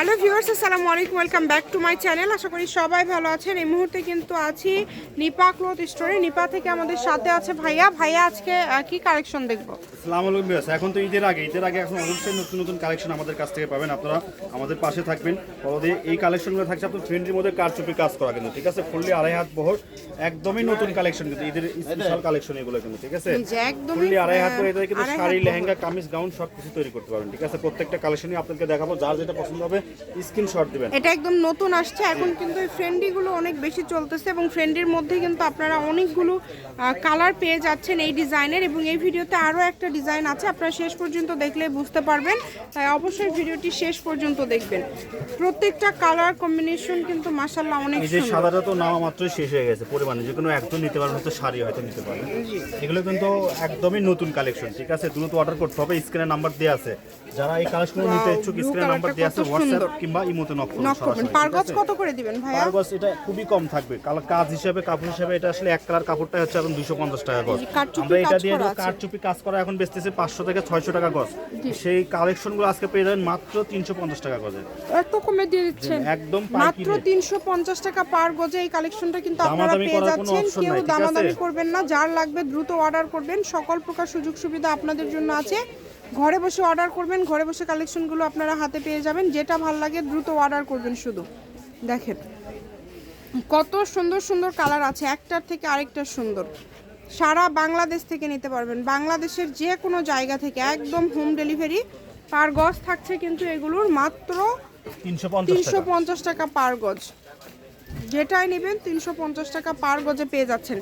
Hello viewers, আসসালামু আলাইকুম, welcome back to my channel. আশা করি সবাই ভালো আছেন। এই মুহূর্তে কিন্তু আছি নিপা ক্লথ স্টোরে। নিপা থেকে আমাদের সাথে আছে ভাইয়া। ভাইয়া আজকে কি কালেকশন দেখবো? আসসালামু আলাইকুম ভিউয়ার্স, এখন তো ঈদের আগে এখন অবশ্যই নতুন নতুন কালেকশন আমাদের কাছ থেকে পাবেন। আপনারা আমাদের পাশে থাকবেন। অলরেডি এই কালেকশনগুলো থাকছে আপনার ফ্রেন্ডের মধ্যে কারচুপি কাজ করা কিন্তু, ঠিক আছে? ফুললি 2.5 হাত বহর, একদমই নতুন কালেকশন কিন্তু, ঈদের স্পেশাল কালেকশন এগুলো কিন্তু, ঠিক আছে? ফুললি 2.5 হাত করে এটা কিন্তু শাড়ি, লেহেঙ্গা, কামিজ, গাউন সব কিছু তৈরি করতে পারবেন, ঠিক আছে? প্রত্যেকটা কালেকশনই আপনাদেরকে দেখাবো, যার যেটা পছন্দ হবে স্ক্রিনশট দিবেন। এটা একদম নতুন আসছে এখন, কিন্তু এই ফ্রেন্ডিগুলো অনেক বেশি চলতেছে এবং ফ্রেন্ডির মধ্যে কিন্তু আপনারা অনেকগুলো কালার পেয়ে যাচ্ছেন এই ডিজাইনের। এবং এই ভিডিওতে আরও একটা ডিজাইন আছে, আপনারা শেষ পর্যন্ত দেখলে বুঝতে পারবেন, তাই অবশ্যই ভিডিওটি শেষ পর্যন্ত দেখবেন। প্রত্যেকটা কালার কম্বিনেশন কিন্তু মাশাআল্লাহ অনেক এই যে সুন্দর। সাদাটা তো নামা মাত্রই শেষ হয়ে গেছে পরিমাণে, যে কোনো একদম নিতে পারবেন, হয়তো শাড়ি হয়তো নিতে পারবেন। এগুলো কিন্তু একদমই নতুন কালেকশন, ঠিক আছে? দ্রুত অর্ডার করতে হবে, স্ক্রিনে নাম্বার দেওয়া আছে। যারা এই কালেকশন নিতে ইচ্ছুক স্ক্রিনে নাম্বার দেওয়া আছে, হোয়াটসঅ্যাপ কিংবা ইমোতে নক করবেন। পার গজ কত করে দিবেন ভাইয়া? পার গজ এটা খুবই কম থাকবে, কাজ হিসেবে, কাপড় হিসেবে এটা আসলে এক কালার কাপড়টা হচ্ছে এখন 250 টাকা গজ। আমরা এটা দিয়ে কারচুপি কাজ করা এখন বেচতেছি 500 থেকে 600 টাকা গজ। সেই কালেকশনগুলো আজকে পেয়ে যাবেন মাত্র 350 টাকা গজে। এত কমে দিয়ে দিচ্ছেন? একদম মাত্র 350 টাকা পার গজে এই কালেকশনটা কিন্তু আপনারা পেয়ে যাচ্ছেন। কেউ দামাদামি করবেন না, যার লাগবে দ্রুত অর্ডার করবেন। সকল প্রকার সুযোগ সুবিধা আপনাদের জন্য আছে। ঘরে বসে অর্ডার করবেন, ঘরে বসে কালেকশনগুলো আপনারা হাতে পেয়ে যাবেন। যেটা ভালো লাগে দ্রুত অর্ডার করবেন। শুধু দেখেন কত সুন্দর সুন্দর কালার আছে, একটার থেকে আরেকটা সুন্দর। সারা বাংলাদেশ থেকে নিতে পারবেন, বাংলাদেশের যে কোনো জায়গা থেকে, একদম হোম ডেলিভারি। পার গজ থাকছে কিন্তু এগুলোর মাত্র 350 টাকা পার গজ। যেটাই নেবেন 350 টাকা পার গজে পেয়ে যাচ্ছেন।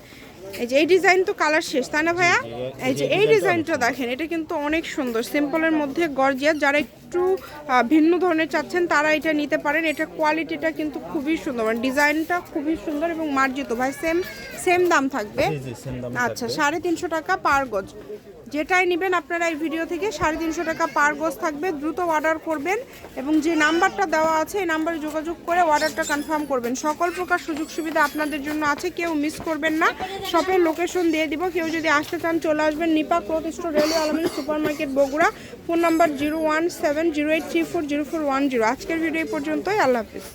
এই যে এই ডিজাইন তো কালার শেষ, তাই না ভাইয়া? এই যে এই ডিজাইনটা দেখেন, এটা কিন্তু অনেক সুন্দর, সিম্পলের মধ্যে গর্জিয়াস। যারা একটু ভিন্ন ধরনের চাচ্ছেন তারা এটা নিতে পারেন। এটা কোয়ালিটিটা কিন্তু খুবই সুন্দর, মানে ডিজাইনটা খুবই সুন্দর এবং মার্জিত। ভাই সেম দাম থাকবে? আচ্ছা, 350 টাকা পার গজ। যেটাই নেবেন আপনারা এই ভিডিও থেকে 350 টাকা পার গজ থাকবে। দ্রুত অর্ডার করবেন এবং যে নাম্বারটা দেওয়া আছে এই নাম্বারে যোগাযোগ করে অর্ডারটা কনফার্ম করবেন। সকল প্রকার সুযোগ সুবিধা আপনাদের জন্য আছে, কেউ মিস করবেন না। শপের লোকেশন দিয়ে দিব, কেউ যদি আসতে চান চলে আসবেন নিপা ক্লথ স্টোর, রেলওয়ে আলমিন super market, Bogura. Phone number 01708340410। আজকের ভিডিও এই পর্যন্তই। আল্লাহ হাফিজ।